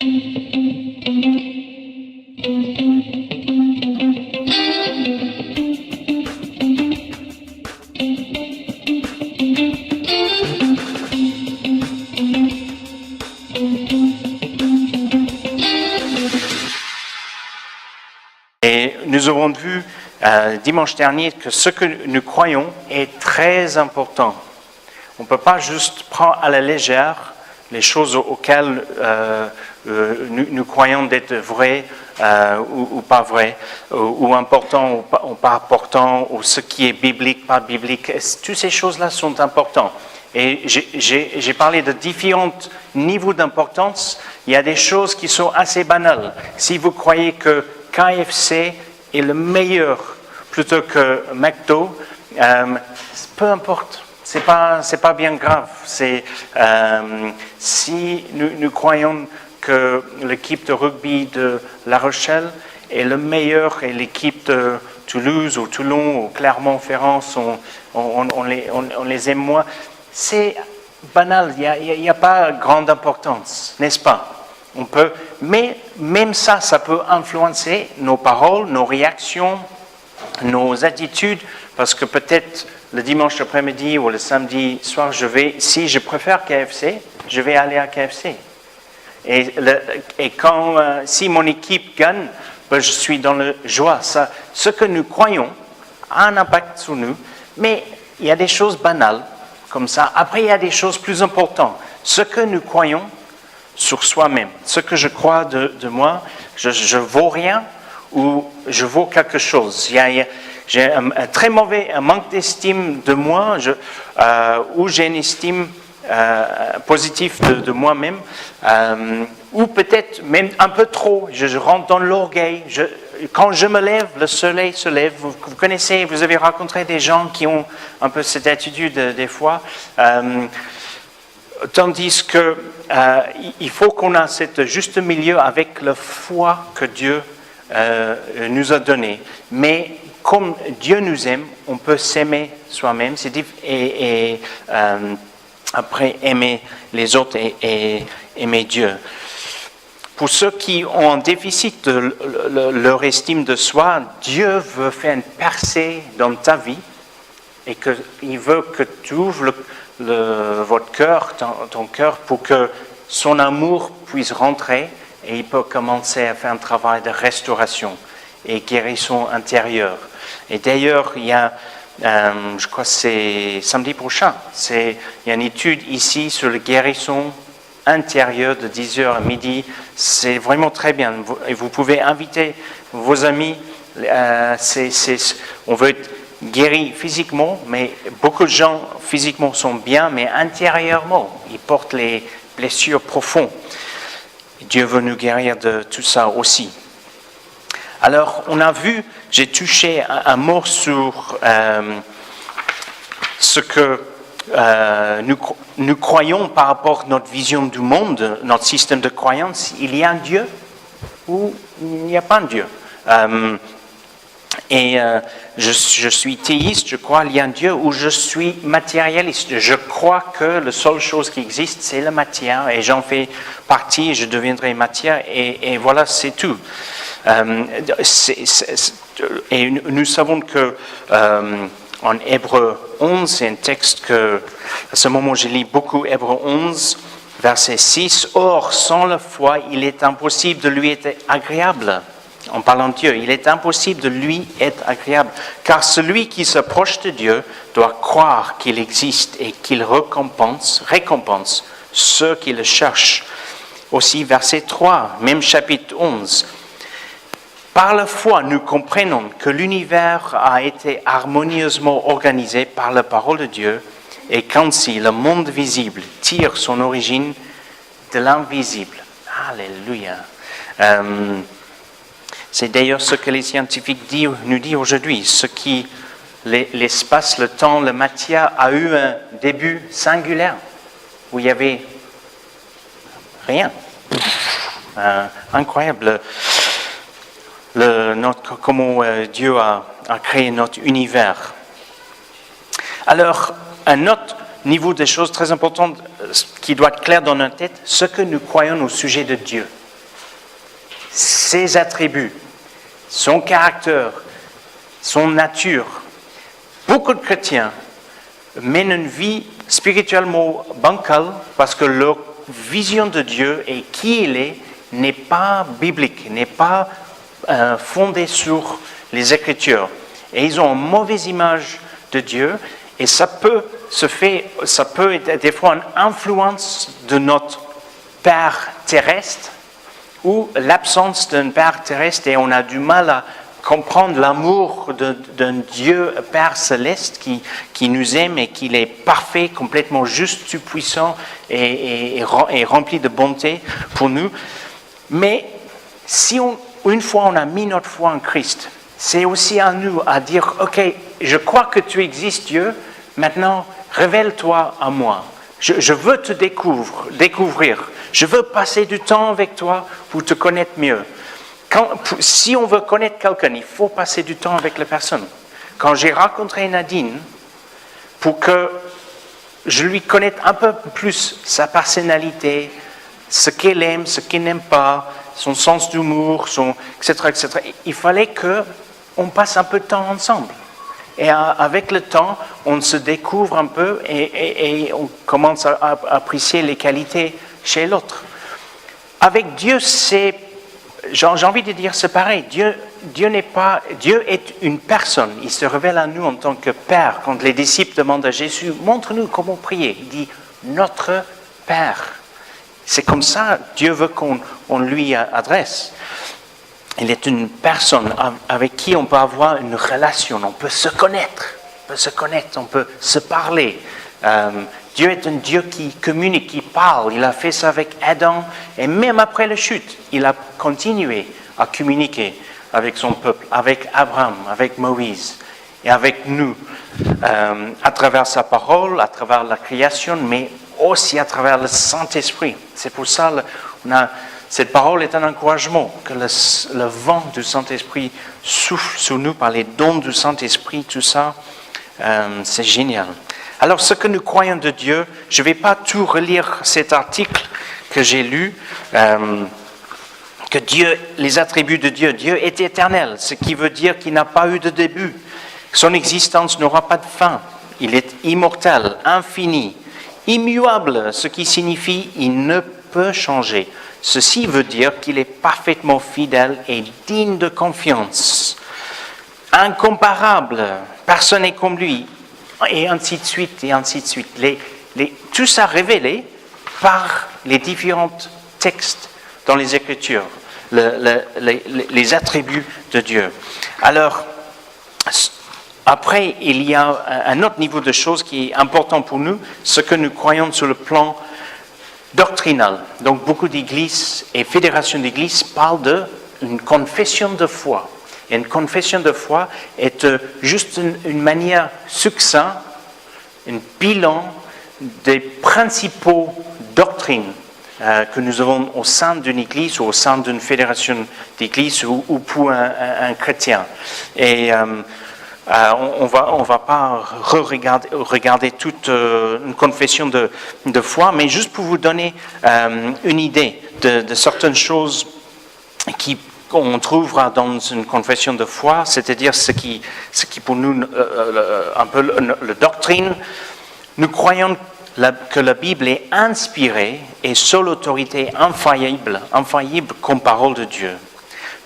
Et nous avons vu dimanche dernier que ce que nous croyons est très important. On ne peut pas juste prendre à la légère les choses auxquelles nous croyons d'être vraies ou pas vraies, ou important ou pas important, ou ce qui est biblique, pas biblique. Toutes ces choses-là sont importantes. Et j'ai parlé de différents niveaux d'importance. Il y a des choses qui sont assez banales. Si vous croyez que KFC est le meilleur plutôt que McDo, peu importe. C'est pas bien grave. Si nous croyons que l'équipe de rugby de La Rochelle est le meilleur et l'équipe de Toulouse ou Toulon ou Clermont-Ferrand, on les aime moins, c'est banal. Il n'y a pas grande importance, n'est-ce pas? Mais même ça peut influencer nos paroles, nos réactions, nos attitudes, parce que peut-être le dimanche après-midi ou le samedi soir, si je préfère KFC, je vais aller à KFC. Et si mon équipe gagne, je suis dans la joie. Ce que nous croyons a un impact sur nous, mais il y a des choses banales comme ça. Après, il y a des choses plus importantes. Ce que nous croyons sur soi-même, ce que je crois de moi, je vaux rien ou je vaux quelque chose. J'ai un manque d'estime de moi, ou j'ai une estime positive de moi-même, ou peut-être même un peu trop. Je rentre dans l'orgueil. Quand je me lève, le soleil se lève. Vous connaissez, vous avez rencontré des gens qui ont un peu cette attitude des fois. Tandis que il faut qu'on ait ce juste milieu avec la foi que Dieu nous a donnée. Mais comme Dieu nous aime, on peut s'aimer soi-même et après aimer les autres et aimer Dieu. Pour ceux qui ont un déficit de leur estime de soi, Dieu veut faire une percée dans ta vie et qu'il veut que tu ouvres votre cœur, ton cœur, pour que son amour puisse rentrer et il peut commencer à faire un travail de restauration et guérison intérieure. Et d'ailleurs, il y a, je crois que c'est samedi prochain, il y a une étude ici sur la guérison intérieure de 10h à midi. C'est vraiment très bien. Vous pouvez inviter vos amis. On veut être guéri physiquement, mais beaucoup de gens physiquement sont bien, mais intérieurement, ils portent les blessures profondes. Dieu veut nous guérir de tout ça aussi. Alors, on a vu, j'ai touché un mot sur ce que nous croyons par rapport à notre vision du monde, notre système de croyance. Il y a un Dieu ou il n'y a pas un Dieu. Je suis théiste, je crois qu'il y a un Dieu, ou je suis matérialiste. Je crois que la seule chose qui existe, c'est la matière, et j'en fais partie, je deviendrai matière, et voilà, c'est tout. Et nous savons que en Hébreux 11, c'est un texte que, à ce moment, je lis beaucoup Hébreux 11, verset 6. « Or, sans la foi, il est impossible de lui être agréable. » En parlant de Dieu, il est impossible de lui être agréable, car celui qui s'approche de Dieu doit croire qu'il existe et qu'il récompense ceux qui le cherchent. Aussi, verset 3, même chapitre 11. Par la foi, nous comprenons que l'univers a été harmonieusement organisé par la parole de Dieu et qu'ainsi le monde visible tire son origine de l'invisible. Alléluia. C'est d'ailleurs ce que les scientifiques nous disent aujourd'hui. L'espace, le temps, la matière a eu un début singulier où il n'y avait rien. Incroyable. Comment Dieu a créé notre univers. Alors, un autre niveau de choses très importantes qui doit être clair dans notre tête, ce que nous croyons au sujet de Dieu. ses attributs, son caractère, son nature. Beaucoup de chrétiens mènent une vie spirituellement bancale parce que leur vision de Dieu et qui il est n'est pas biblique, n'est pas fondée sur les Écritures. Et ils ont une mauvaise image de Dieu et ça peut être des fois une influence de notre Père terrestre ou l'absence d'un Père terrestre et on a du mal à comprendre l'amour d'un Dieu Père céleste qui nous aime et qui est parfait, complètement juste, tout-puissant et rempli de bonté pour nous. Mais si une fois on a mis notre foi en Christ, c'est aussi à nous à dire, OK, je crois que tu existes Dieu, maintenant révèle-toi à moi. Je veux te découvrir. Je veux passer du temps avec toi pour te connaître mieux. Si on veut connaître quelqu'un, il faut passer du temps avec la personne. Quand j'ai rencontré Nadine, pour que je lui connaisse un peu plus sa personnalité, ce qu'elle aime, ce qu'elle n'aime pas, son sens d'humour, etc., il fallait qu'on passe un peu de temps ensemble. Et avec le temps, on se découvre un peu et on commence à apprécier les qualités chez l'autre. Avec Dieu, j'ai envie de dire, c'est pareil. Dieu est une personne. Il se révèle à nous en tant que Père. Quand les disciples demandent à Jésus, montre-nous comment prier. Il dit, notre Père. C'est comme ça Dieu veut qu'on lui adresse. Il est une personne avec qui on peut avoir une relation. On peut se connaître, on peut se parler. Dieu est un Dieu qui communique, qui parle. Il a fait ça avec Adam et même après la chute, il a continué à communiquer avec son peuple, avec Abraham, avec Moïse et avec nous, à travers sa parole, à travers la création, mais aussi à travers le Saint-Esprit. C'est pour ça cette parole est un encouragement, que le vent du Saint-Esprit souffle sur nous par les dons du Saint-Esprit, tout ça, c'est génial. Alors, ce que nous croyons de Dieu, je ne vais pas tout relire cet article que j'ai lu, que Dieu, les attributs de Dieu, Dieu est éternel, ce qui veut dire qu'il n'a pas eu de début. Son existence n'aura pas de fin. Il est immortel, infini, immuable, ce qui signifie qu'il ne peut changer. Ceci veut dire qu'il est parfaitement fidèle et digne de confiance. Incomparable, personne n'est comme lui. Et ainsi de suite, et ainsi de suite. Tout ça révélé par les différents textes dans les Écritures, les attributs de Dieu. Alors, après, il y a un autre niveau de choses qui est important pour nous, ce que nous croyons sur le plan doctrinal. Donc, beaucoup d'églises et fédérations d'églises parlent d'une confession de foi. Et une confession de foi est juste une manière succincte, un bilan des principaux doctrines que nous avons au sein d'une église ou au sein d'une fédération d'églises ou pour un chrétien. Et on va pas regarder toute une confession de foi, mais juste pour vous donner une idée de certaines choses qu'on trouvera dans une confession de foi, c'est-à-dire ce qui pour nous un peu la doctrine. Nous croyons que la Bible est inspirée et seule autorité infaillible comme parole de Dieu.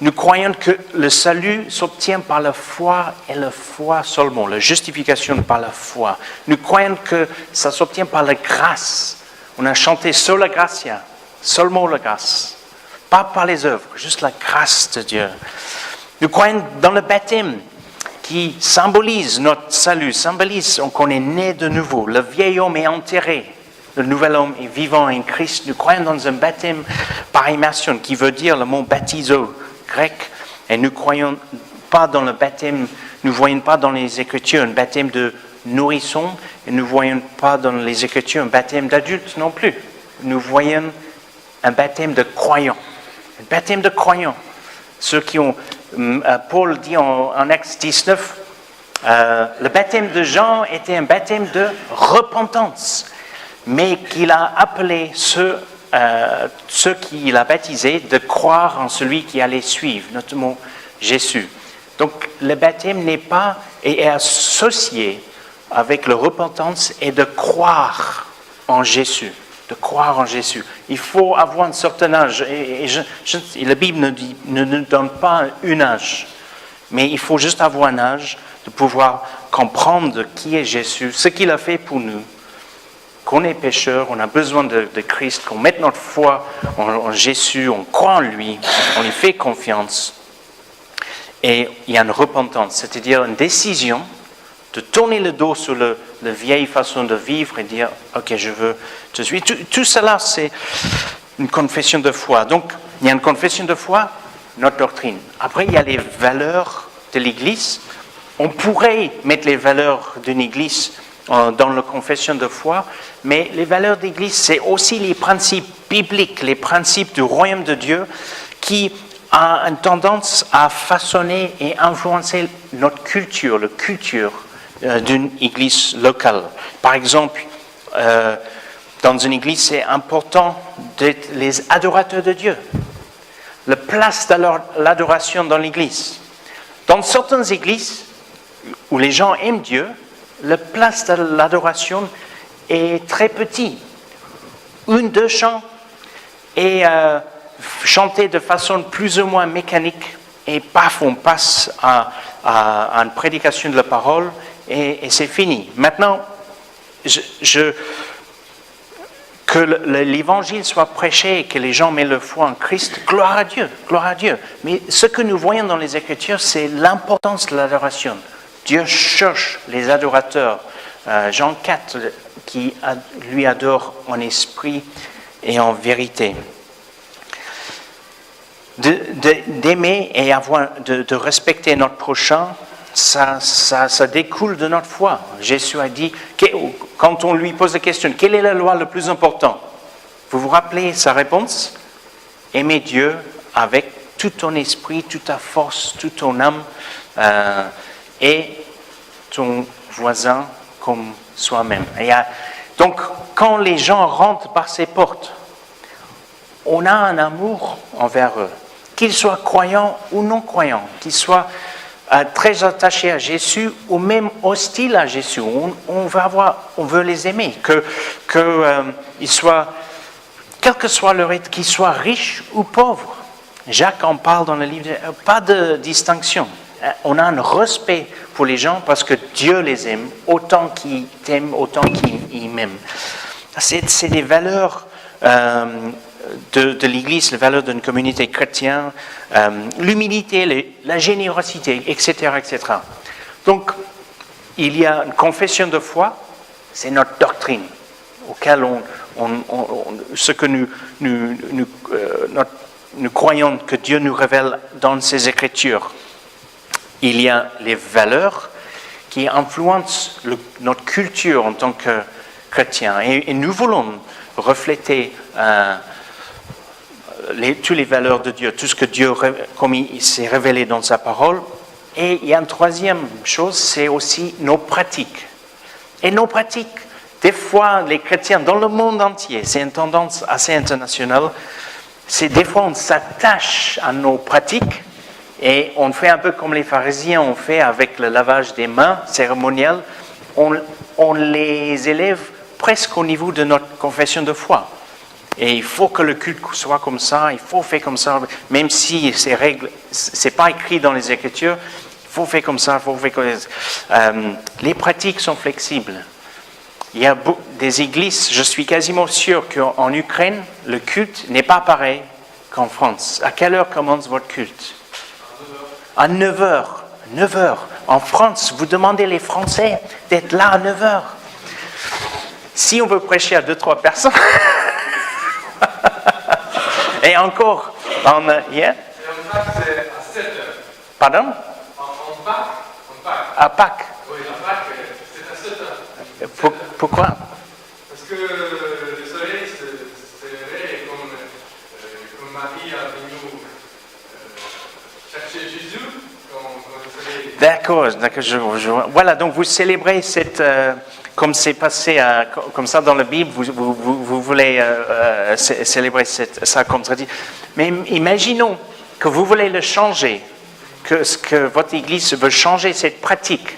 Nous croyons que le salut s'obtient par la foi et la foi seulement, la justification par la foi. Nous croyons que ça s'obtient par la grâce. On a chanté sola gratia, seulement la grâce. Pas par les œuvres, juste la grâce de Dieu. Nous croyons dans le baptême qui symbolise notre salut, symbolise qu'on est né de nouveau. Le vieil homme est enterré, le nouvel homme est vivant en Christ. Nous croyons dans un baptême par immersion qui veut dire le mot baptizo grec. Et nous ne croyons pas dans le baptême, nous ne voyons pas dans les Écritures un baptême de nourrisson et nous ne voyons pas dans les Écritures un baptême d'adulte non plus. Nous voyons un baptême de croyants. Un baptême de croyants. Ceux qui ont, Paul dit en Actes 19, le baptême de Jean était un baptême de repentance, mais qu'il a appelé ceux ceux qu'il a baptisés de croire en celui qui allait suivre, notamment Jésus. Donc le baptême n'est pas est associé avec la repentance et de croire en Jésus. De croire en Jésus. Il faut avoir un certain âge. Et la Bible ne nous donne pas un âge. Mais il faut juste avoir un âge de pouvoir comprendre qui est Jésus, ce qu'il a fait pour nous. Qu'on est pécheur, on a besoin de Christ, qu'on mette notre foi en Jésus, on croit en lui, on lui fait confiance. Et il y a une repentance, c'est-à-dire une décision de tourner le dos sur la vieille façon de vivre et dire « Ok, je veux te suivre ». Tout cela, c'est une confession de foi. Donc, il y a une confession de foi, notre doctrine. Après, il y a les valeurs de l'Église. On pourrait mettre les valeurs d'une Église dans la confession de foi, mais les valeurs d'Église, c'est aussi les principes bibliques, les principes du royaume de Dieu qui a une tendance à façonner et influencer notre culture, la culture d'une église locale. Par exemple, dans une église, c'est important d'être les adorateurs de Dieu. La place de l'adoration dans l'église. Dans certaines églises où les gens aiment Dieu, la place de l'adoration est très petite. 1-2 chants et chantés de façon plus ou moins mécanique et paf, on passe à une prédication de la parole et c'est fini. Maintenant, que l'évangile soit prêché et que les gens mettent leur foi en Christ, gloire à Dieu, gloire à Dieu. Mais ce que nous voyons dans les Écritures, c'est l'importance de l'adoration. Dieu cherche les adorateurs. Jean 4, qui lui adore en esprit et en vérité. D'aimer et de respecter notre prochain, ça découle de notre foi. Jésus a dit, quand on lui pose la question, quelle est la loi la plus importante? Vous vous rappelez sa réponse? Aimer Dieu avec tout ton esprit, toute ta force, toute ton âme, et ton voisin comme soi-même. Donc, quand les gens rentrent par ces portes, on a un amour envers eux, qu'ils soient croyants ou non croyants, qu'ils soient très attachés à Jésus ou même hostiles à Jésus. On veut les aimer, qu'ils soient, quel que soit leur être, qu'ils soient riches ou pauvres. Jacques en parle dans le livre, pas de distinction. On a un respect pour les gens parce que Dieu les aime, autant qu'il t'aime, autant qu'il m'aime. C'est des valeurs de l'Église, les valeurs d'une communauté chrétienne, l'humilité, la générosité, etc., etc. Donc, il y a une confession de foi, c'est notre doctrine, auquel ce que nous croyons que Dieu nous révèle dans ses Écritures. Il y a les valeurs qui influencent notre culture en tant que chrétien. Et nous voulons refléter toutes les valeurs de Dieu, tout ce que Dieu, comme il s'est révélé dans sa parole. Et il y a une troisième chose, c'est aussi nos pratiques. Et nos pratiques, des fois, les chrétiens dans le monde entier, c'est une tendance assez internationale, c'est des fois on s'attache à nos pratiques et on fait un peu comme les pharisiens ont fait avec le lavage des mains cérémoniel, on les élève presque au niveau de notre confession de foi. Et il faut que le culte soit comme ça, il faut faire comme ça, même si ces règles, c'est pas écrit dans les Écritures, il faut faire comme ça, il faut faire comme ça. Les pratiques sont flexibles. Il y a des églises, je suis quasiment sûr qu'en Ukraine, le culte n'est pas pareil qu'en France. À quelle heure commence votre culte? À 9h. 9h. En France, vous demandez les Français d'être là à 9h. Si on veut prêcher à 2-3 personnes... Et encore, yeah? Et en Pâques, c'est à 7h. Pardon? En Pâques. À Pâques. Oui, à Pâques, c'est à 7h. Pourquoi? Parce que le soleil se lève et comme Marie a venu chercher Jésus, quand le soleil... D'accord. Voilà, donc vous célébrez comme c'est passé comme ça dans la Bible, vous voulez célébrer ça comme tradition. Mais imaginons que vous voulez le changer, que votre Église veut changer cette pratique.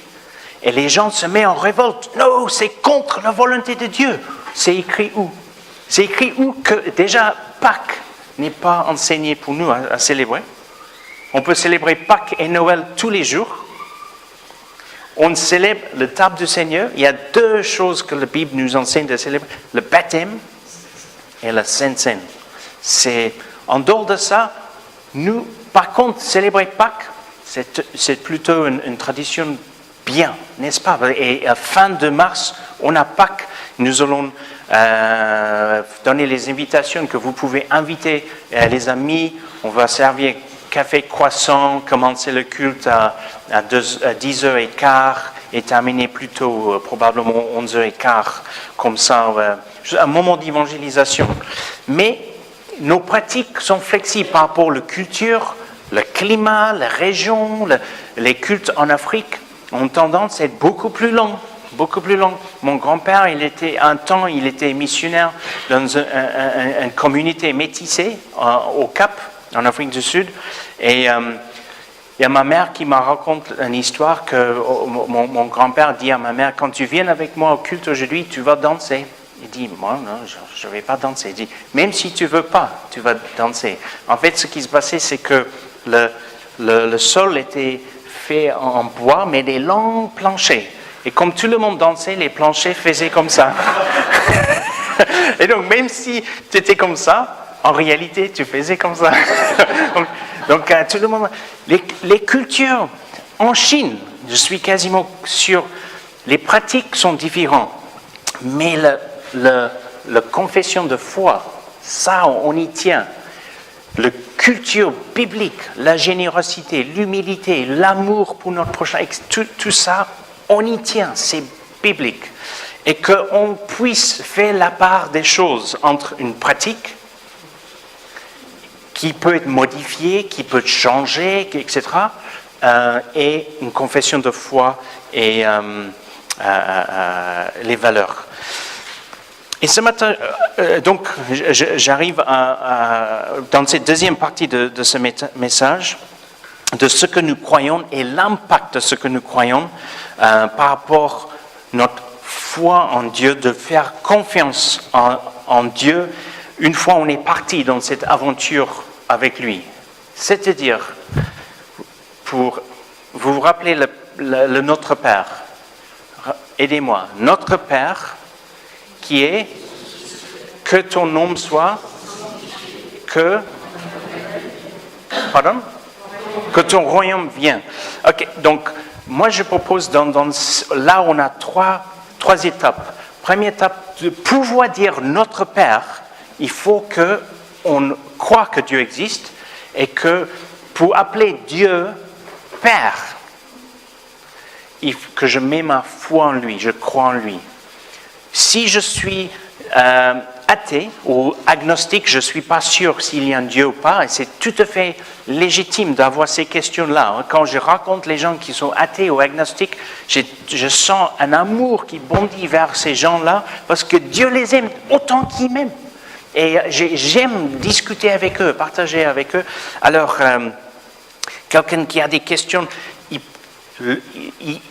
Et les gens se mettent en révolte. Non, c'est contre la volonté de Dieu. C'est écrit où? C'est écrit où que déjà Pâques n'est pas enseigné pour nous à célébrer. On peut célébrer Pâques et Noël tous les jours. On célèbre le table du Seigneur. Il y a deux choses que la Bible nous enseigne de célébrer. Le baptême et la Sainte Seine. En dehors de ça, nous, par contre, célébrer Pâques, c'est plutôt une tradition bien, n'est-ce pas? Et à fin de mars, on a Pâques. Nous allons donner les invitations que vous pouvez inviter les amis. On va servir café croissant, commencer le culte à 10h15 et terminer plutôt probablement 11h15, comme ça, un moment d'évangélisation. Mais nos pratiques sont flexibles par rapport à la culture, le climat, la région, les cultes en Afrique ont tendance à être beaucoup plus longs. Beaucoup plus long. Mon grand-père, il était missionnaire dans une communauté métissée au Cap, en Afrique du Sud. Et il y a ma mère qui m'a raconté une histoire que mon grand-père dit à ma mère, quand tu viens avec moi au culte aujourd'hui, tu vas danser. Il dit, moi, non, je ne vais pas danser. Il dit, même si tu ne veux pas, tu vas danser. En fait, ce qui se passait, c'est que le sol était fait en bois, mais des longs planchers. Et comme tout le monde dansait, les planchers faisaient comme ça. Et donc, même si tu étais comme ça, en réalité, tu faisais comme ça. donc tout le monde... Les cultures en Chine, je suis quasiment sûr, les pratiques sont différentes. Mais la confession de foi, ça, on y tient. La culture biblique, la générosité, l'humilité, l'amour pour notre prochain, tout ça, on y tient, c'est biblique. Et qu'on puisse faire la part des choses entre une pratique qui peut être modifiée, qui peut changer, etc., et une confession de foi et les valeurs. Et ce matin, donc, j'arrive dans cette deuxième partie de ce message, de ce que nous croyons et l'impact de ce que nous croyons par rapport à notre foi en Dieu, de faire confiance en Dieu une fois on est parti dans cette aventure avec lui. C'est-à-dire, vous vous rappelez le Notre Père, aidez-moi, Notre Père qui est que ton nom soit, que ton royaume vienne. Ok, donc moi je propose là on a trois étapes. Première étape, de pouvoir dire Notre Père, il faut qu'on croit que Dieu existe et que pour appeler Dieu Père, que je mets ma foi en lui, je crois en lui. Si je suis athée ou agnostique, je ne suis pas sûr s'il y a un Dieu ou pas, et c'est tout à fait légitime d'avoir ces questions-là. Quand je rencontre les gens qui sont athées ou agnostiques, je sens un amour qui bondit vers ces gens-là, parce que Dieu les aime autant qu'il m'aime. Et j'aime discuter avec eux, partager avec eux. Alors, quelqu'un qui a des questions,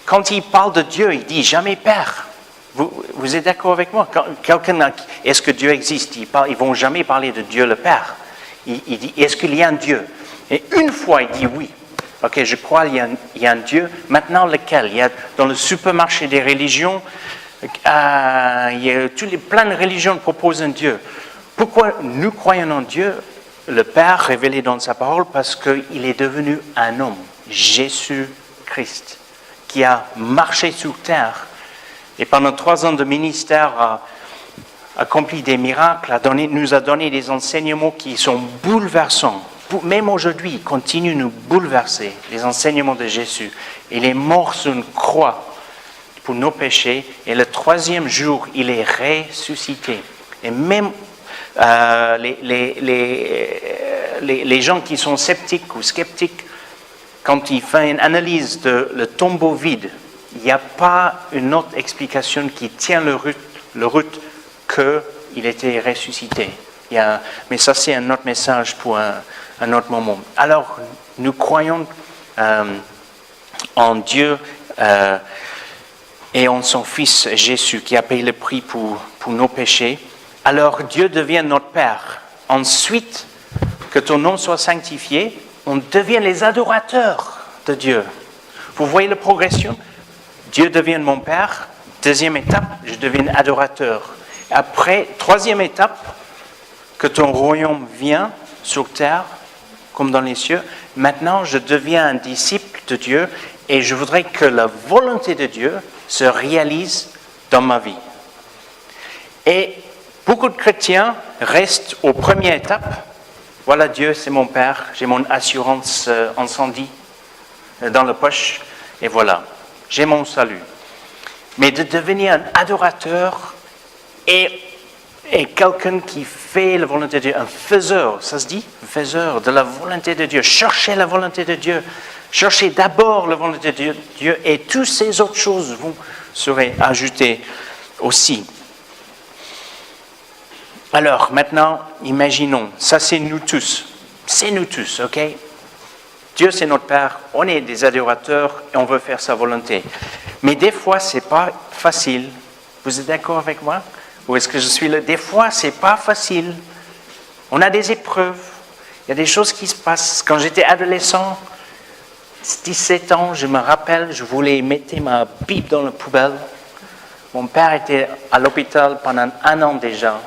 quand il parle de Dieu, il dit jamais Père. Vous êtes d'accord avec moi? Est-ce que Dieu existe? Ils ne vont jamais parler de Dieu le Père. Il dit, est-ce qu'il y a un Dieu? Et une fois, il dit oui. Ok, je crois qu'il y a un Dieu. Maintenant, lequel? Il y a dans le supermarché des religions, plein de religions proposent un Dieu. Pourquoi nous croyons en Dieu, le Père révélé dans sa parole? Parce qu'il est devenu un homme, Jésus-Christ, qui a marché sur terre. Et pendant 3 ans de ministère, a accompli des miracles, nous a donné des enseignements qui sont bouleversants. Même aujourd'hui, il continue de nous bouleverser, les enseignements de Jésus. Il est mort sur une croix pour nos péchés, et le 3e jour, il est ressuscité. Et même les gens qui sont sceptiques ou sceptiques, quand il fait une analyse de le tombeau vide, il n'y a pas une autre explication qui tient le route qu'il était ressuscité. Mais ça, c'est un autre message pour un autre moment. Alors, nous croyons en Dieu et en son Fils Jésus qui a payé le prix pour nos péchés. Alors, Dieu devient notre Père. Ensuite, que ton nom soit sanctifié, on devient les adorateurs de Dieu. Vous voyez la progression? Dieu devient mon Père. Deuxième étape, je deviens adorateur. Après, troisième étape, que ton royaume vienne sur terre comme dans les cieux. Maintenant, je deviens un disciple de Dieu et je voudrais que la volonté de Dieu se réalise dans ma vie. Et beaucoup de chrétiens restent aux premières étapes. Voilà, Dieu, c'est mon Père, j'ai mon assurance incendie dans la poche, et voilà, j'ai mon salut. Mais de devenir un adorateur et quelqu'un qui fait la volonté de Dieu, un faiseur, ça se dit? Un faiseur de la volonté de Dieu. Cherchez la volonté de Dieu. Cherchez d'abord la volonté de Dieu et toutes ces autres choses vous serez ajoutées aussi. Alors, maintenant, imaginons, ça c'est nous tous. C'est nous tous, ok? Dieu c'est notre Père, on est des adorateurs et on veut faire sa volonté. Mais des fois, c'est pas facile. Vous êtes d'accord avec moi? Ou est-ce que je suis là? Des fois, c'est pas facile. On a des épreuves. Il y a des choses qui se passent. Quand j'étais adolescent, 17 ans, je me rappelle, je voulais mettre ma Bible dans la poubelle. Mon père était à l'hôpital pendant 1 an déjà.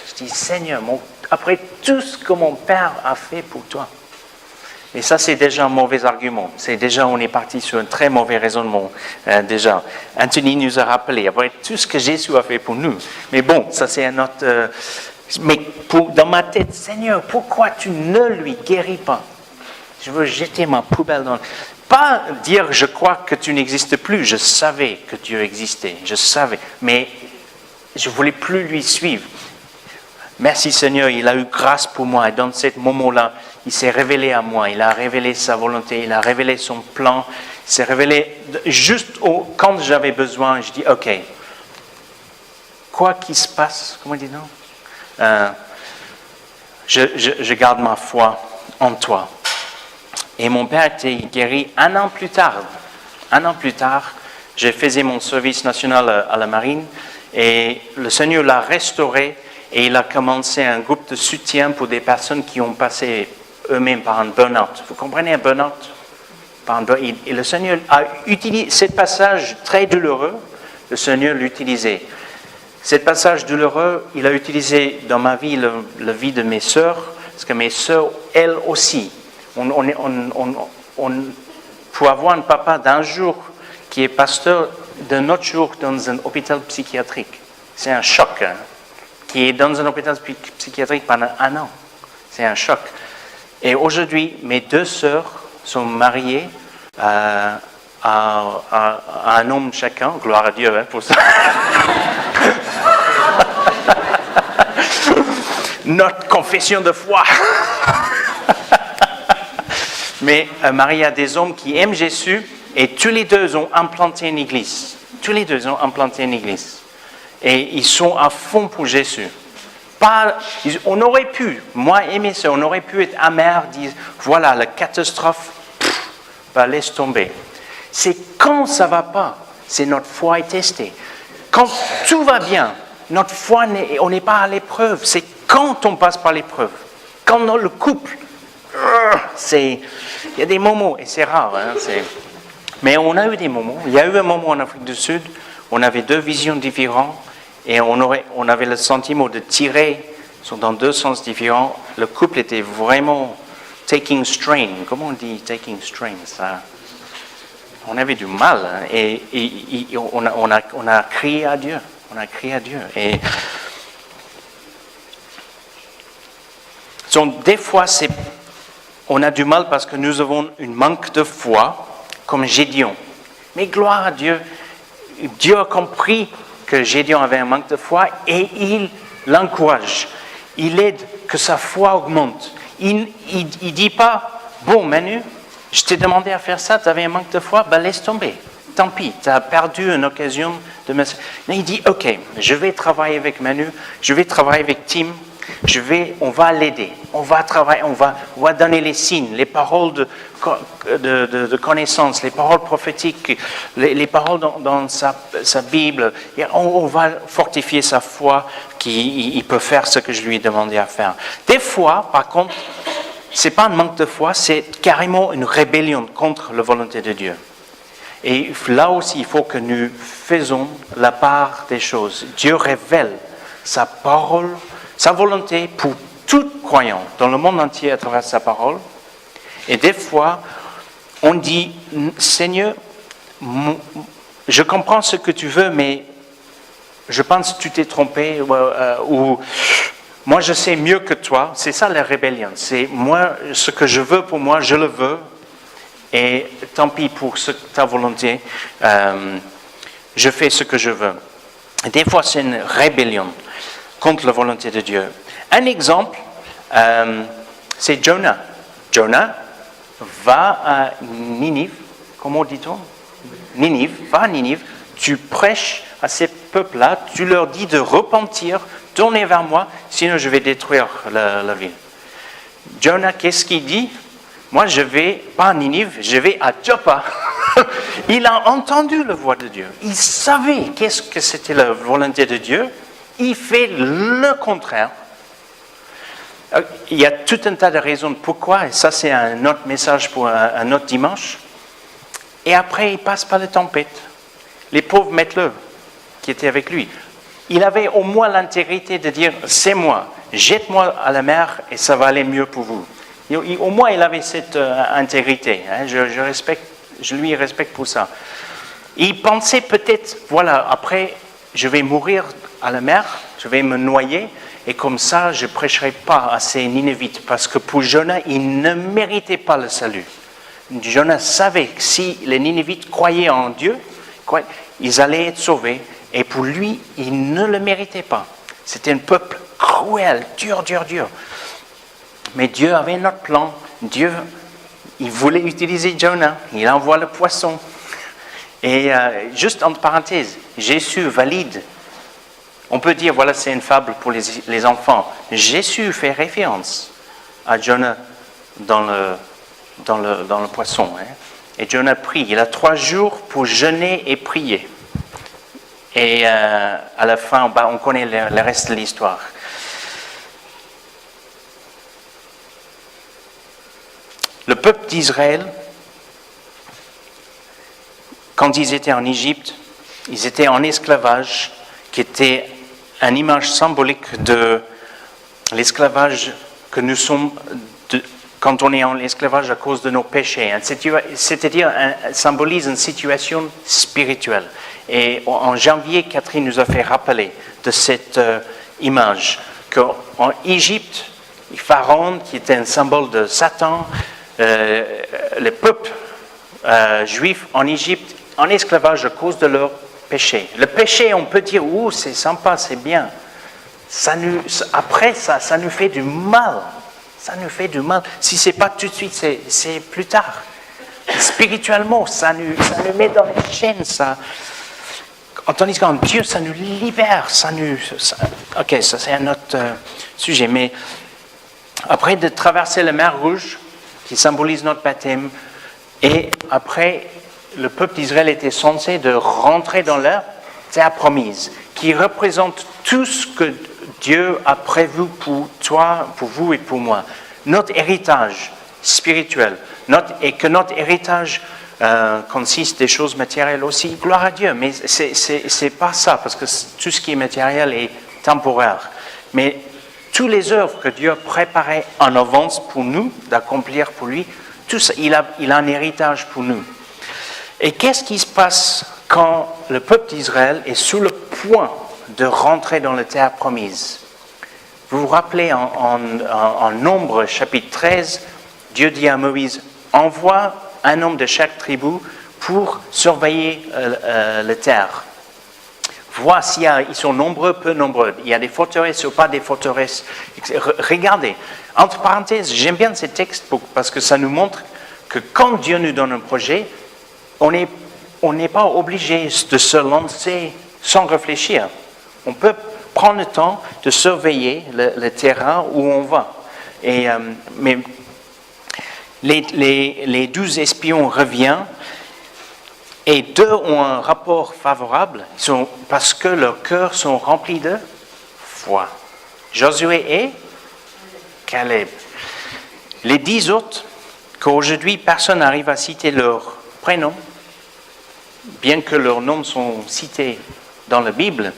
Je dis, Seigneur, après tout ce que mon père a fait pour toi. Et ça, c'est déjà un mauvais argument. C'est déjà, on est parti sur un très mauvais raisonnement, déjà. Anthony nous a rappelé, après tout ce que Jésus a fait pour nous. Mais bon, ça c'est un autre... mais dans ma tête, Seigneur, pourquoi tu ne lui guéris pas? Je veux jeter ma poubelle dans... Pas dire, je crois que tu n'existes plus. Je savais que Dieu existait. Je savais. Mais je ne voulais plus lui suivre. Merci Seigneur, il a eu grâce pour moi. Et dans ce moment-là, il s'est révélé à moi. Il a révélé sa volonté. Il a révélé son plan. Il s'est révélé juste quand j'avais besoin. Je dis, OK, quoi qu'il se passe, comment on dit non? Je garde ma foi en toi. Et mon père était guéri 1 an plus tard. 1 an plus tard, je faisais mon service national à la marine et le Seigneur l'a restauré et il a commencé un groupe de soutien pour des personnes qui ont passé eux-mêmes par un burn-out. Vous comprenez un burn-out? Et le Seigneur a utilisé ce passage très douloureux, le Seigneur l'utilisait. Ce passage douloureux, il a utilisé dans ma vie, la vie de mes sœurs, parce que mes sœurs, elles aussi, pour avoir un papa d'un jour qui est pasteur, d'un autre jour dans un hôpital psychiatrique. C'est un choc, hein, qui est dans un hôpital psychiatrique pendant 1 an. C'est un choc. Et aujourd'hui, mes 2 sœurs sont mariées à un homme chacun. Gloire à Dieu hein, pour ça. Notre confession de foi. Mais mariés à des hommes qui aiment Jésus et tous les 2 ont implanté une église. Tous les 2 ont implanté une église. Et ils sont à fond pour Jésus. On aurait pu, moi et mes soeurs, on aurait pu être amers, dire voilà, la catastrophe, laisse tomber. C'est quand ça ne va pas, c'est notre foi est testée. Quand tout va bien, notre foi, on n'est pas à l'épreuve. C'est quand on passe par l'épreuve. Quand dans le couple, il y a des moments, et c'est rare, hein, mais on a eu des moments. Il y a eu un moment en Afrique du Sud, on avait 2 visions différentes, et on avait le sentiment de tirer dans 2 sens différents. Le couple était vraiment taking strain. Comment on dit taking strain ça? On avait du mal, hein, et on a crié à Dieu. On a crié à Dieu. Et donc, des fois, on a du mal parce que nous avons un manque de foi, comme Gédéon. Mais gloire à Dieu, Dieu a compris que Gédéon avait un manque de foi et il l'encourage. Il aide que sa foi augmente. Il ne dit pas, bon Manu, je t'ai demandé à faire ça, tu avais un manque de foi, laisse tomber. tant pis, tu as perdu une occasion de me... Mais il dit, ok, je vais travailler avec Manu, je vais travailler avec Tim, on va l'aider, on va travailler, on va donner les signes, les paroles de connaissance, les paroles prophétiques, les paroles dans sa Bible. Et on va fortifier sa foi qu'il peut faire ce que je lui ai demandé à faire. Des fois, par contre, c'est pas un manque de foi, c'est carrément une rébellion contre la volonté de Dieu. Et là aussi, il faut que nous faisons la part des choses. Dieu révèle sa parole, sa volonté pour tout croyant dans le monde entier à travers sa parole. Et des fois, on dit, Seigneur, je comprends ce que tu veux, mais je pense que tu t'es trompé, ou moi je sais mieux que toi. C'est ça la rébellion. C'est moi, ce que je veux pour moi, je le veux. Et tant pis pour ta volonté, je fais ce que je veux. Et des fois, c'est une rébellion contre la volonté de Dieu. Un exemple, c'est Jonah. Jonah va à Ninive, comment dit-on ? Ninive, va à Ninive, tu prêches à ces peuples-là, tu leur dis de repentir, tourner vers moi, sinon je vais détruire la ville. Jonah, qu'est-ce qu'il dit ? Moi, je vais pas à Ninive, je vais à Joppa. Il a entendu la voix de Dieu. Il savait qu'est-ce que c'était la volonté de Dieu. Il fait le contraire. Il y a tout un tas de raisons pourquoi, et ça c'est un autre message pour un autre dimanche. Et après, il passe par la tempête. Les pauvres mettent-le, qui étaient avec lui. Il avait au moins l'intégrité de dire, c'est moi, jette-moi à la mer et ça va aller mieux pour vous. Au moins, il avait cette intégrité. Hein. Je lui respecte pour ça. Il pensait peut-être, voilà, après, je vais mourir à la mer, je vais me noyer, et comme ça, je ne prêcherai pas à ces Ninévites, parce que pour Jonah, il ne méritait pas le salut. Jonah savait que si les Ninévites croyaient en Dieu, ils allaient être sauvés, et pour lui, il ne le méritait pas. C'était un peuple cruel, dur. Mais Dieu avait un autre plan. Dieu, il voulait utiliser Jonah. Il envoie le poisson. Et juste entre parenthèses, Jésus valide. On peut dire, voilà, c'est une fable pour les enfants. Jésus fait référence à Jonah dans le poisson. Hein. Et Jonah prie. Il a 3 jours pour jeûner et prier. Et à la fin, on connaît le reste de l'histoire. Le peuple d'Israël, quand ils étaient en Égypte, ils étaient en esclavage, qui était une image symbolique de l'esclavage que nous sommes quand on est en esclavage à cause de nos péchés. C'est-à-dire, symbolise une situation spirituelle. Et en janvier, Catherine nous a fait rappeler de cette image qu'en Égypte, Pharaon, qui était un symbole de Satan, le peuple juif en Égypte en esclavage à cause de leur péché. Le péché, on peut dire, c'est sympa, c'est bien. Après, ça nous fait du mal. Ça nous fait du mal. Si ce n'est pas tout de suite, c'est plus tard. Spirituellement, ça nous met dans les chaînes. Tandis qu'en Dieu, ça nous libère. Ok, ça c'est un autre sujet. Mais après de traverser la mer Rouge, qui symbolise notre baptême, et après, le peuple d'Israël était censé de rentrer dans la terre promise, qui représente tout ce que Dieu a prévu pour toi, pour vous et pour moi. Notre héritage spirituel, et que notre héritage consiste des choses matérielles aussi. Gloire à Dieu, mais c'est pas ça, parce que tout ce qui est matériel est temporaire. Mais toutes les œuvres que Dieu a préparées en avance pour nous, d'accomplir pour lui, tout ça, il a un héritage pour nous. Et qu'est-ce qui se passe quand le peuple d'Israël est sur le point de rentrer dans la terre promise? Vous vous rappelez en Nombre, chapitre 13, Dieu dit à Moïse, envoie un homme de chaque tribu pour surveiller la terre. Vois s'ils sont nombreux, peu nombreux. Il y a des forteresses ou pas des forteresses. Regardez. Entre parenthèses, j'aime bien ces textes parce que ça nous montre que quand Dieu nous donne un projet, on n'est on n'est pas obligé de se lancer sans réfléchir. On peut prendre le temps de surveiller le terrain où on va. Mais les 12 espions reviennent et 2 ont un rapport favorable parce que leurs cœurs sont remplis de foi. Josué et Caleb. Les 10 autres, qu'aujourd'hui personne n'arrive à citer leur prénom, bien que leurs noms sont cités dans la Bible,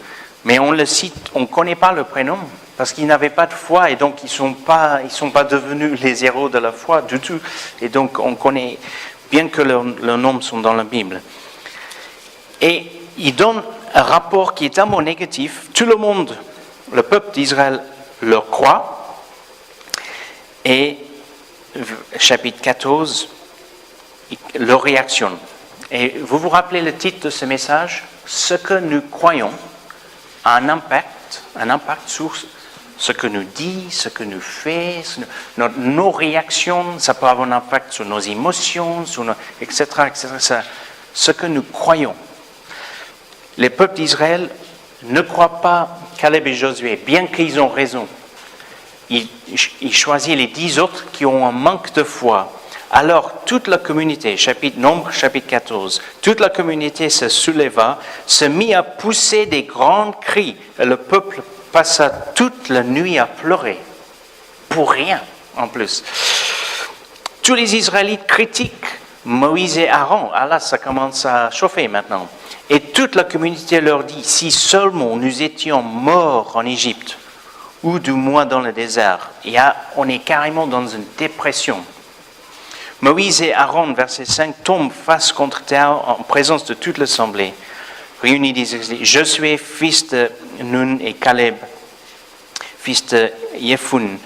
mais on ne connaît pas le prénom parce qu'ils n'avaient pas de foi et donc ils sont pas devenus les héros de la foi du tout. Et donc on connaît bien que leurs noms sont dans la Bible. Et ils donnent un rapport qui est un mot négatif. Tout le monde, le peuple d'Israël, leur croit. Et chapitre 14, leur réaction. Et vous vous rappelez le titre de ce message? Ce que nous croyons a un impact sur ce que nous dit, ce que nous fait, nos réactions, ça peut avoir un impact sur nos émotions, etc., etc. Ce que nous croyons. Les peuples d'Israël ne croient pas Caleb et Josué, bien qu'ils ont raison. Ils choisissent les 10 autres qui ont un manque de foi. Alors, toute la communauté, Nombre, chapitre 14, toute la communauté se souleva, se mit à pousser des grands cris. Et le peuple passa toute la nuit à pleurer. Pour rien, en plus. Tous les Israélites critiquent Moïse et Aaron. Ah là, ça commence à chauffer maintenant. Et toute la communauté leur dit, si seulement nous étions morts en Égypte, ou du moins dans le désert. On est carrément dans une dépression. Moïse et Aaron, verset 5, tombent face contre terre en présence de toute l'assemblée. Réunis des Israélites, Josué, fils de Nun, et Caleb, fils de Jephun,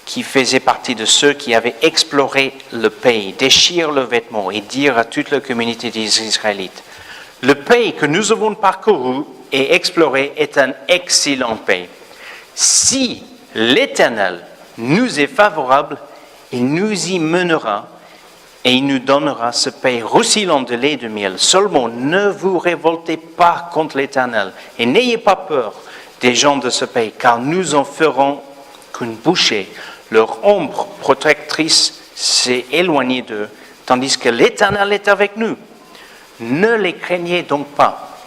qui faisaient partie de ceux qui avaient exploré le pays, déchirent leurs vêtements et dirent à toute la communauté des Israélites, le pays que nous avons parcouru et exploré est un excellent pays. Si l'Éternel nous est favorable, il nous y mènera et il nous donnera ce pays ruisselant de lait et de miel. Seulement, ne vous révoltez pas contre l'Éternel et n'ayez pas peur des gens de ce pays, car nous en ferons qu'une bouchée. Leur ombre protectrice s'est éloignée d'eux, tandis que l'Éternel est avec nous. Ne les craignez donc pas.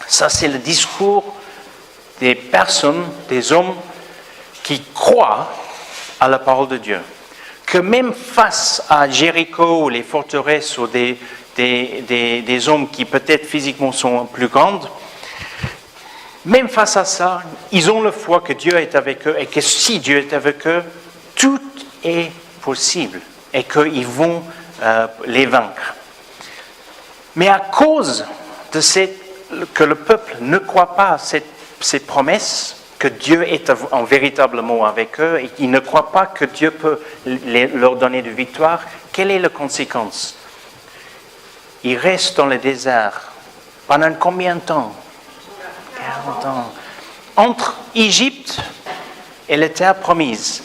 Ça, c'est le discours des personnes, des hommes qui croient à la parole de Dieu. Que même face à Jéricho ou les forteresses ou des hommes qui peut-être physiquement sont plus grandes, même face à ça, ils ont la foi que Dieu est avec eux et que si Dieu est avec eux, tout est possible et qu'ils vont les vaincre. Mais à cause de que le peuple ne croit pas à ces promesses, que Dieu est véritablement avec eux et qu'ils ne croient pas que Dieu peut leur donner de victoire, quelle est la conséquence? Ils restent dans le désert. Pendant combien de temps? 40 ans. Entre Égypte et la terre promise.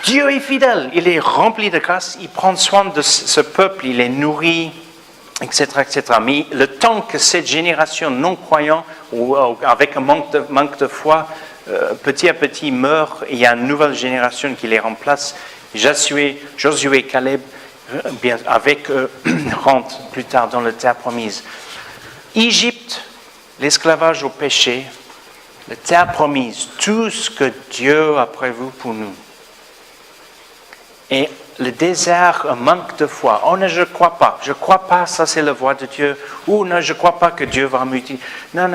Dieu est fidèle, il est rempli de grâce, il prend soin de ce peuple, il les nourrit, etc., etc. Mais le temps que cette génération non-croyante ou avec un manque de foi, petit à petit meurt, et il y a une nouvelle génération qui les remplace. Josué et Caleb, avec eux, rentrent plus tard dans la terre promise. Égypte, l'esclavage au péché, la terre promise, tout ce que Dieu a prévu pour nous. Et le désert, un manque de foi. Oh non, je ne crois pas, ça c'est la voix de Dieu. Ou non, je ne crois pas que Dieu va m'utiliser. Non.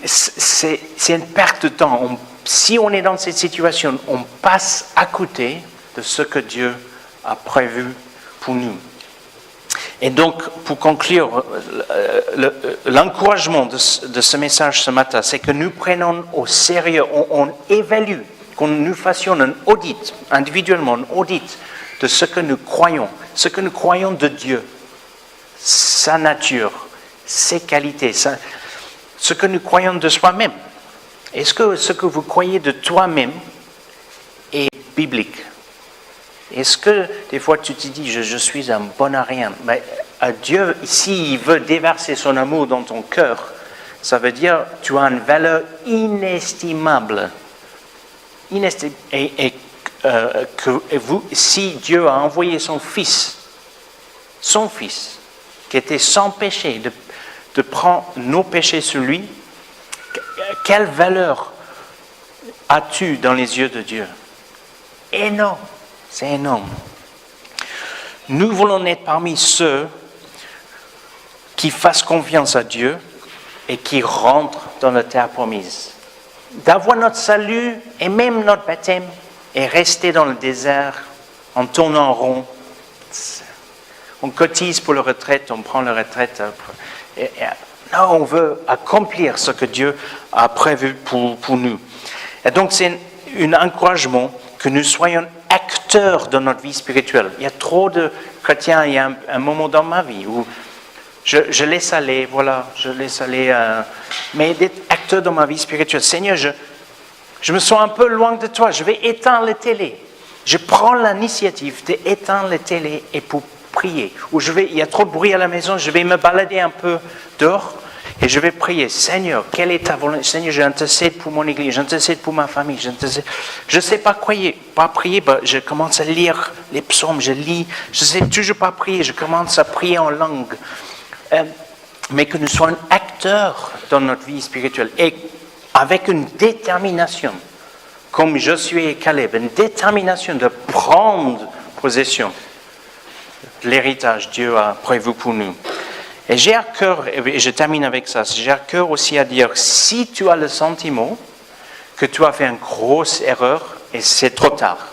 C'est une perte de temps. Si on est dans cette situation, on passe à côté de ce que Dieu a prévu pour nous. Et donc, pour conclure, l'encouragement de ce message ce matin, c'est que nous prenons au sérieux, on évalue, qu'on nous fassions un audit, individuellement, un audit de ce que nous croyons de Dieu, sa nature, ses qualités, ce que nous croyons de soi-même. Est-ce que ce que vous croyez de toi-même est biblique? Est-ce que des fois tu te dis je suis un bon à rien? Mais Dieu, s'il veut déverser son amour dans ton cœur, ça veut dire que tu as une valeur inestimable. Si Dieu a envoyé son Fils, qui était sans péché, de prendre nos péchés sur lui, quelle valeur as-tu dans les yeux de Dieu? Énorme, c'est énorme. Nous voulons être parmi ceux qui fassent confiance à Dieu et qui rentrent dans la terre promise. D'avoir notre salut et même notre baptême et rester dans le désert en tournant en rond. On cotise pour la retraite, on prend la retraite. Non, on veut accomplir ce que Dieu a prévu pour nous. Et donc c'est un encouragement que nous soyons acteurs de notre vie spirituelle. Il y a trop de chrétiens, il y a un moment dans ma vie où je laisse aller, mais d'être acteur dans ma vie spirituelle. Seigneur, je me sens un peu loin de toi, je vais éteindre la télé. Je prends l'initiative d'éteindre la télé et pour prier. Ou il y a trop de bruit à la maison, je vais me balader un peu dehors et je vais prier. Seigneur, quelle est ta volonté? Seigneur, j'intercède pour mon église, j'intercède pour ma famille, je ne sais pas prier, je commence à lire les psaumes, je lis, je ne sais toujours pas prier, je commence à prier en langue. Mais que nous soyons acteurs dans notre vie spirituelle et avec une détermination, comme Josué et Caleb, une détermination de prendre possession de l'héritage que Dieu a prévu pour nous. Et j'ai à cœur, et je termine avec ça, j'ai à cœur aussi à dire, si tu as le sentiment que tu as fait une grosse erreur et c'est trop tard,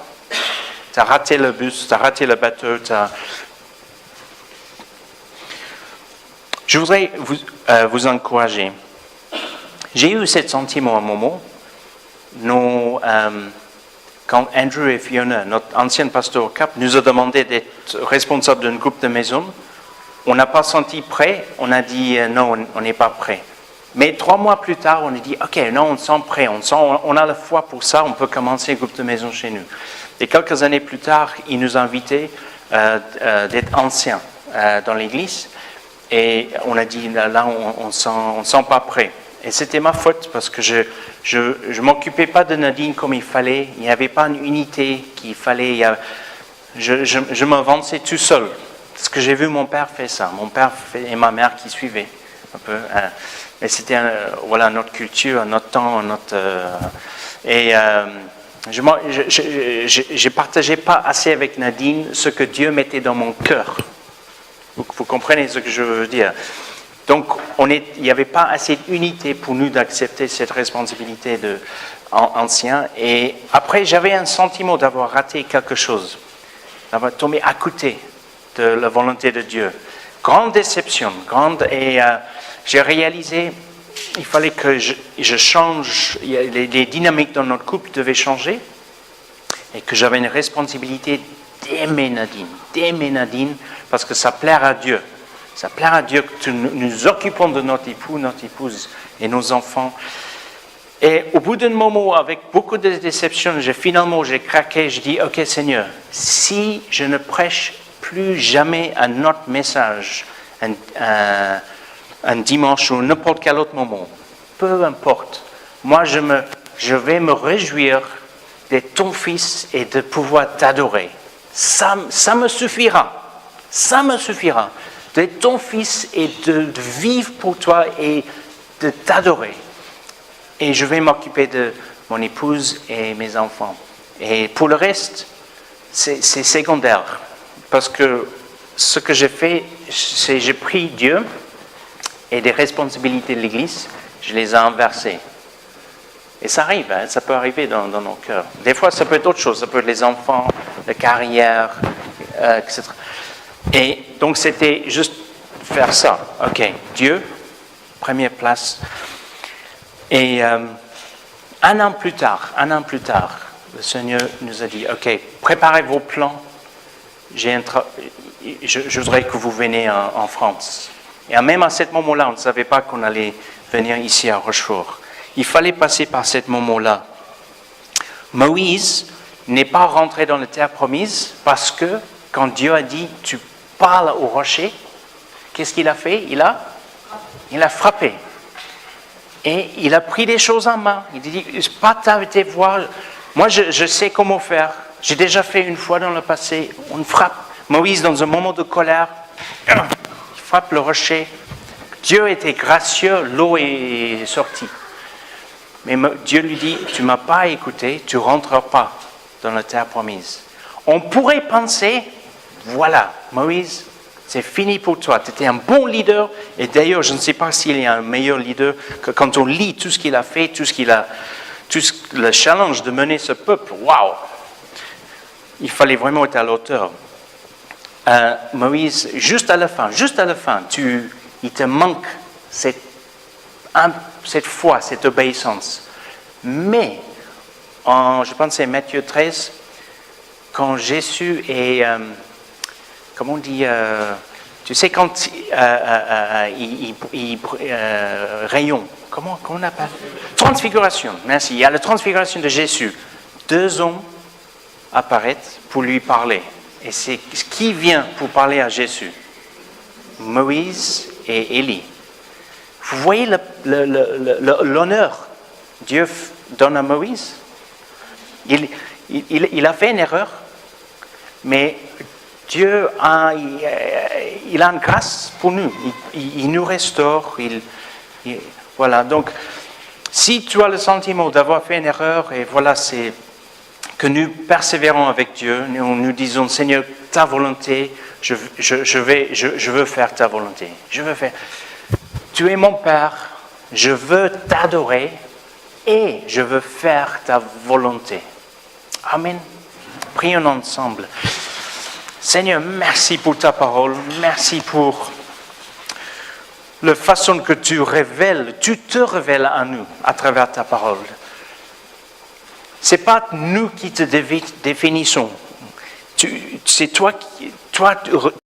tu as raté le bus, tu as raté le bateau, je voudrais vous encourager. J'ai eu ce sentiment à un moment, quand Andrew et Fiona, notre ancien pasteur au Cap, nous a demandé d'être responsables d'un groupe de maison. On n'a pas senti prêt, on a dit non, on n'est pas prêt. Mais 3 mois plus tard, on a dit ok, non, on sent prêt, on a la foi pour ça, on peut commencer un groupe de maison chez nous. Et quelques années plus tard, il nous a invités d'être anciens dans l'église. Et on a dit, là, on ne sent pas prêt. Et c'était ma faute parce que je ne m'occupais pas de Nadine comme il fallait. Il n'y avait pas une unité qu'il fallait. Je m'avançais tout seul. Parce que j'ai vu mon père faire ça. Mon père et ma mère qui suivaient un peu. Mais c'était notre culture, notre temps, je ne partageais pas assez avec Nadine ce que Dieu mettait dans mon cœur. Vous comprenez ce que je veux dire. Donc, il n'y avait pas assez d'unité pour nous d'accepter cette responsabilité d'ancien. Et après, j'avais un sentiment d'avoir raté quelque chose, d'avoir tombé à côté de la volonté de Dieu. Grande déception, et j'ai réalisé il fallait que je change, les dynamiques dans notre couple devaient changer, et que j'avais une responsabilité d'aimer Nadine, parce que ça plaira à Dieu. Ça plaira à Dieu que nous occupons de notre époux, notre épouse et nos enfants. Et au bout d'un moment, avec beaucoup de déception, j'ai craqué, je dis, ok Seigneur, si je ne prêche plus jamais un autre message, un dimanche ou n'importe quel autre moment, peu importe, moi je vais me réjouir d'être ton fils et de pouvoir t'adorer. Ça me suffira. Ça me suffira d'être ton fils et de vivre pour toi et de t'adorer. Et je vais m'occuper de mon épouse et mes enfants. Et pour le reste, c'est secondaire. Parce que ce que j'ai fait, c'est j'ai pris Dieu et des responsabilités de l'Église, je les ai inversées. Et ça arrive, ça peut arriver dans nos cœurs. Des fois, ça peut être autre chose, ça peut être les enfants, la carrière, etc. Et donc, c'était juste faire ça. Ok, Dieu, première place. Et un an plus tard, le Seigneur nous a dit, ok, préparez vos plans. Je voudrais que vous veniez en France. Et même à ce moment-là, on ne savait pas qu'on allait venir ici à Rochefort. Il fallait passer par ce moment-là. Moïse n'est pas rentré dans la terre promise parce que quand Dieu a dit, tu parles au rocher, qu'est-ce qu'il a fait? Il a frappé. Et il a pris les choses en main. Il dit, pas tes voix. Moi, je sais comment faire. J'ai déjà fait une fois dans le passé. On frappe. Moïse, dans un moment de colère, il frappe le rocher. Dieu était gracieux, l'eau est sortie. Mais Dieu lui dit, tu ne m'as pas écouté, tu ne rentreras pas dans la terre promise. On pourrait penser, voilà, Moïse, c'est fini pour toi. Tu étais un bon leader. Et d'ailleurs, je ne sais pas s'il y a un meilleur leader que quand on lit tout ce qu'il a fait, le challenge de mener ce peuple. Waouh! Il fallait vraiment être à l'auteur. Moïse, juste à la fin, il te manque cette foi, cette obéissance. Mais, je pense que c'est Matthieu 13, quand Jésus est, comment on dit, tu sais, quand il rayon, comment on appelle? Transfiguration, merci. Il y a la transfiguration de Jésus. 2 hommes apparaissent pour lui parler. Et c'est qui vient pour parler à Jésus? Moïse et Élie. Vous voyez l'honneur que Dieu donne à Moïse? Il a fait une erreur, mais Dieu il a une grâce pour nous. Il nous restaure. Voilà. Donc, si tu as le sentiment d'avoir fait une erreur, et voilà, c'est que nous persévérons avec Dieu, nous disons, Seigneur, ta volonté, je veux faire ta volonté. Tu es mon Père, je veux t'adorer et je veux faire ta volonté. Amen. Prions ensemble. Seigneur, merci pour ta parole, merci pour la façon que tu te révèles à nous à travers ta parole. Ce n'est pas nous qui te définissons. C'est toi